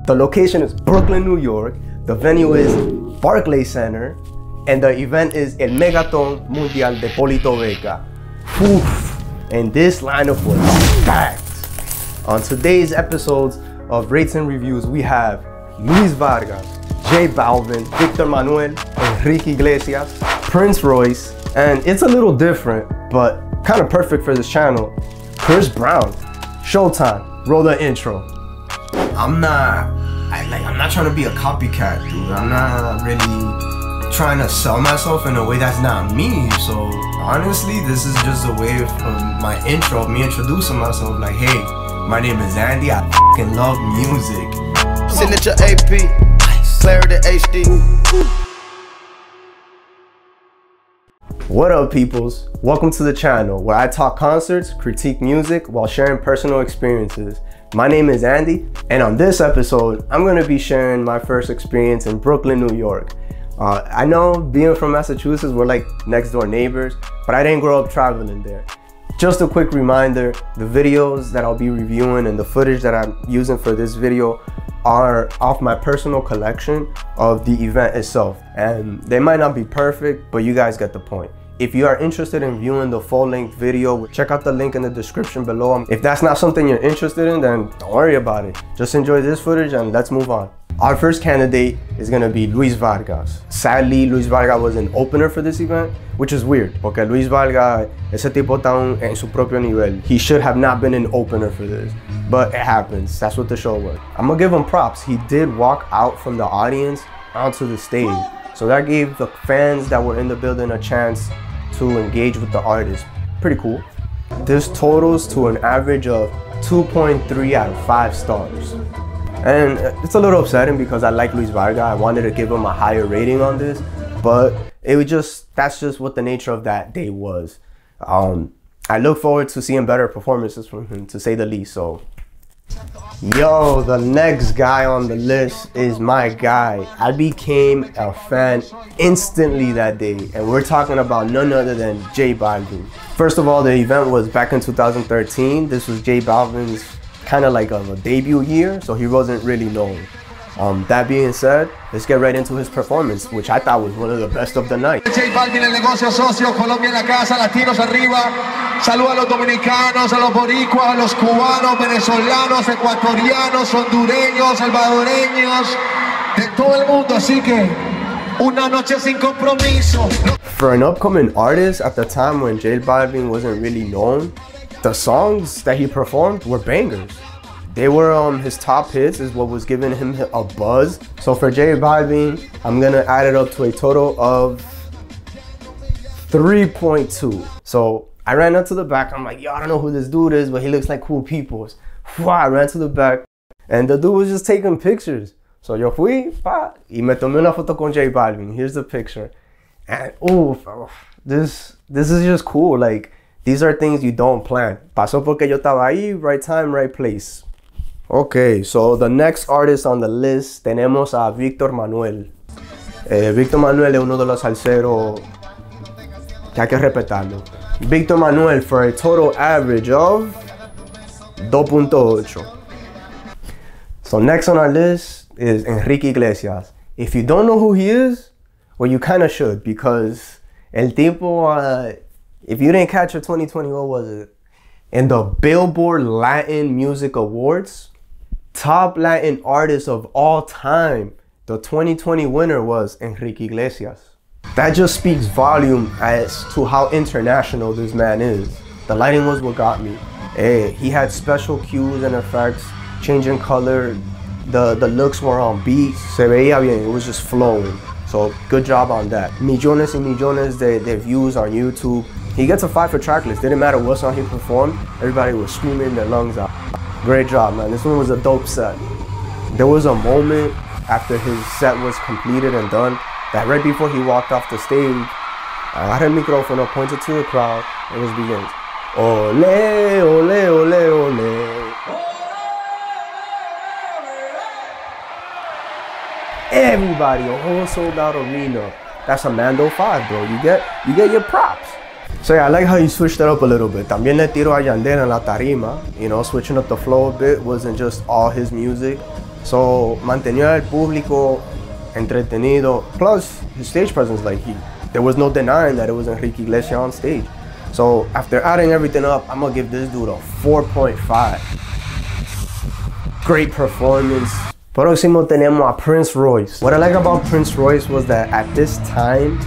The location is Brooklyn, New York. The venue is Barclays Center. And the event is El Megaton Mundial de Polito Vega. Oof. And this lineup was packed. On today's episodes of Rates and Reviews, we have Luis Vargas, J Balvin, Victor Manuelle, Enrique Iglesias, Prince Royce, and it's a little different, but kind of perfect for this channel, Chris Brown. Showtime, roll the intro. I'm not trying to be a copycat, dude. I'm not really trying to sell myself in a way that's not me. So honestly, this is just a way of my intro, of me introducing myself. Like, hey, my name is Andy. I fucking love music. Signature AP, clarity HD. What up, peoples? Welcome to the channel where I talk concerts, critique music while sharing personal experiences. My name is Andy, and on this episode, I'm going to be sharing my first experience in Brooklyn, New York. I know being from Massachusetts, we're like next door neighbors, but I didn't grow up traveling there. Just a quick reminder, the videos that I'll be reviewing and the footage that I'm using for this video are off my personal collection of the event itself. And they might not be perfect, but you guys get the point. If you are interested in viewing the full-length video, check out the link in the description below. If that's not something you're interested in, then don't worry about it. Just enjoy this footage and let's move on. Our first candidate is gonna be Luis Vargas. Sadly, Luis Vargas was an opener for this event, which is weird, porque Luis Vargas, ese tipo está en su propio nivel. He should have not been an opener for this, but it happens. That's what the show was. I'm gonna give him props. He did walk out from the audience onto the stage. So that gave the fans that were in the building a chance to engage with the artist. Pretty cool. This totals to an average of 2.3 out of 5 stars. And it's a little upsetting because I like Luis Vargas. I wanted to give him a higher rating on this, but it was that's just what the nature of that day was. I look forward to seeing better performances from him, to say the least. So, yo, the next guy on the list is my guy. I became a fan instantly that day, and we're talking about none other than J Balvin. First of all, the event was back in 2013. This was J Balvin's kind of like a debut year, so he wasn't really known. That being said, let's get right into his performance, which I thought was one of the best of the night. J Balvin, el negocio socio, Colombia en la casa, latinos arriba. Saluda a los dominicanos, a los boricuas, a los cubanos, venezolanos, ecuatorianos, hondureños, salvadoreños, de todo el mundo. Así que una noche sin compromiso. For an upcoming artist at the time when J Balvin wasn't really known, the songs that he performed were bangers. They were his top hits, is what was giving him a buzz. So for J Balvin, I'm gonna add it up to a total of 3.2. So I ran up to the back. I'm like, yo, I don't know who this dude is, but he looks like cool people. I ran to the back, and the dude was just taking pictures. So yo fui, y me tomé una foto con J Balvin. Here's the picture. And this is just cool. Like, these are things you don't plan. Pasó porque yo estaba ahí, right time, right place. Okay, so the next artist on the list tenemos a Victor Manuelle. Victor Manuelle es uno de los salseros que hay que respetarlo. Victor Manuelle for a total average of 2.8. So next on our list is Enrique Iglesias. If you don't know who he is, well, you kind of should, because el tipo, if you didn't catch it, 2020, what was it? In the Billboard Latin Music Awards, top Latin artist of all time, the 2020 winner was Enrique Iglesias. That just speaks volume as to how international this man is. The lighting was what got me. He had special cues and effects, changing color. The looks were on beat. Se veía bien, it was just flowing. So good job on that. Millones y millones de views on YouTube. He gets a 5 for tracklist. Didn't matter what song he performed. Everybody was screaming their lungs out. Great job, man. This one was a dope set. There was a moment after his set was completed and done that right before he walked off the stage, agarra el micrófono, pointed to the crowd, and it begins. Ole, ole, ole, ole. Everybody, a whole sold out arena. That's a Mando 5, bro. You get your props. So yeah, I like how you switched it up a little bit. También le tiro a Yandel en la tarima. You know, switching up the flow a bit. Wasn't just all his music. So mantenía al público entretenido. Plus his stage presence, like there was no denying that it was Enrique Iglesias on stage. So after adding everything up, I'm gonna give this dude a 4.5. Great performance. Próximo tenemos a Prince Royce. What I like about Prince Royce was that at this time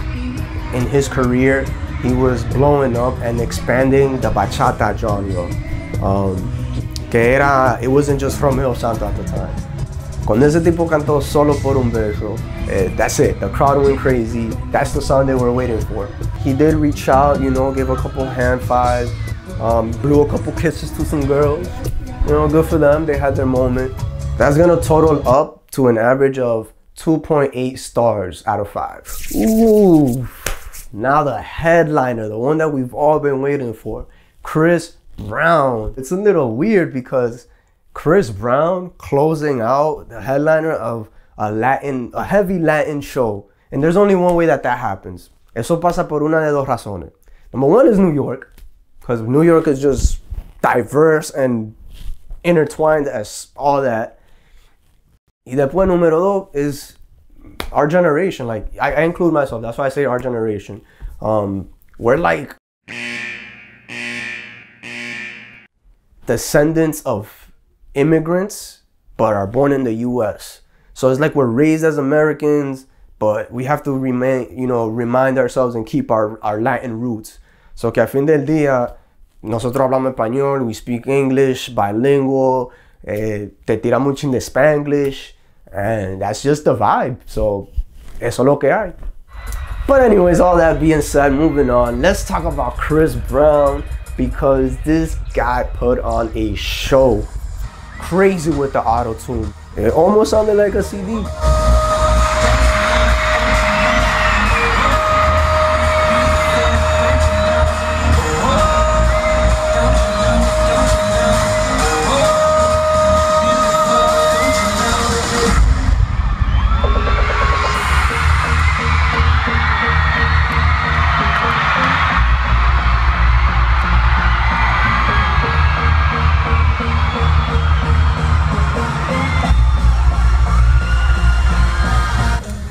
in his career, he was blowing up and expanding the bachata genre. It wasn't just from Hill Santo at the time. Cuando ese tipo cantó Solo por un beso, that's it. The crowd went crazy. That's the song they were waiting for. He did reach out, you know, give a couple hand fives, blew a couple kisses to some girls. You know, good for them. They had their moment. That's gonna total up to an average of 2.8 stars out of 5. Ooh. Now the headliner, the one that we've all been waiting for, Chris Brown. It's a little weird because Chris Brown closing out the headliner of a heavy Latin show. And there's only one way that happens. Eso pasa por una de dos razones. Number one is New York, because New York is just diverse and intertwined as all that. Y después número dos is our generation. Like I include myself, that's why I say our generation. We're like descendants of immigrants, but are born in the US. So it's like we're raised as Americans, but we have to remind ourselves and keep our Latin roots. So que al fin del día, nosotros hablamos español, we speak English, bilingual, te tiramos un chin de Spanglish, and that's just the vibe. So eso es lo que hay. But anyways, all that being said, moving on, let's talk about Chris Brown, because this guy put on a show. Crazy with the auto-tune. It almost sounded like a CD.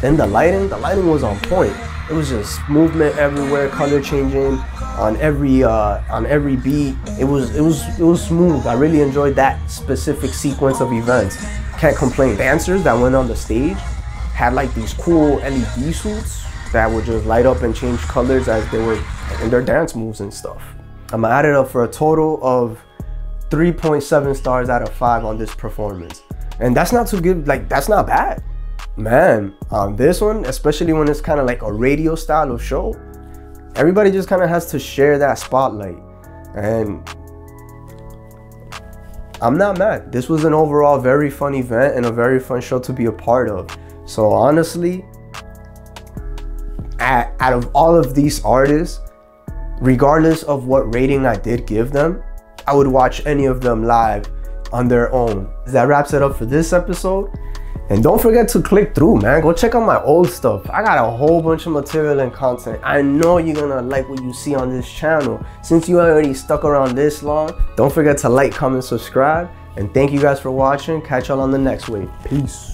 Then the lighting was on point. It was just movement everywhere, color changing on every beat. It was smooth. I really enjoyed that specific sequence of events. Can't complain. Dancers that went on the stage had like these cool LED suits that would just light up and change colors as they were in their dance moves and stuff. I'm gonna add it up for a total of 3.7 stars out of 5 on this performance. And that's not too good, like that's not bad. Man, on this one, especially when it's kind of like a radio style of show, everybody just kind of has to share that spotlight. And I'm not mad. This was an overall very fun event and a very fun show to be a part of. So honestly, out of all of these artists, regardless of what rating I did give them, I would watch any of them live on their own. That wraps it up for this episode. And don't forget to click through, man. Go check out my old stuff. I got a whole bunch of material and content. I know you're gonna like what you see on this channel. Since you already stuck around this long, don't forget to like, comment, subscribe. And thank you guys for watching. Catch y'all on the next wave. Peace.